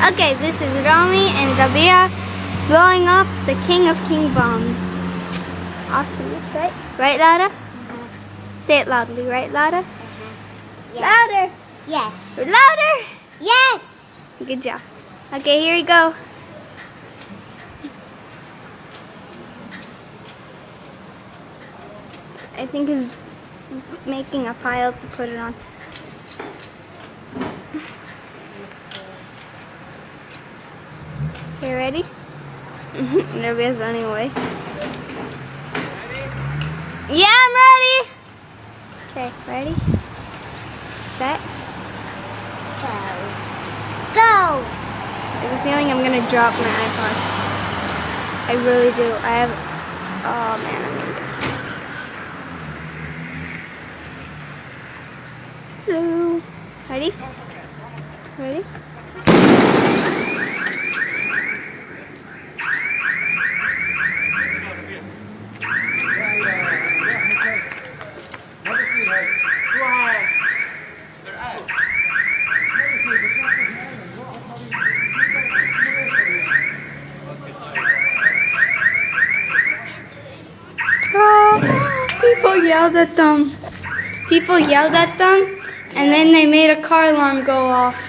Okay, this is Rami and Rabia blowing up the King of King bombs. Awesome, that's right. Right, Lara? Say it loudly, right, Lara? Yes. Louder! Yes. Louder! Yes. Good job. Okay, here we go. I think he's making a pile to put it on. Okay, ready? Rabia's running away. Yeah, I'm ready! Okay, ready? Set? Go. I have a feeling I'm gonna drop my iPod. I really do. I have. Oh man, I'm gonna get sick. Hello. Ready? Ready? People yelled at them. People yelled at them, and then they made a car alarm go off.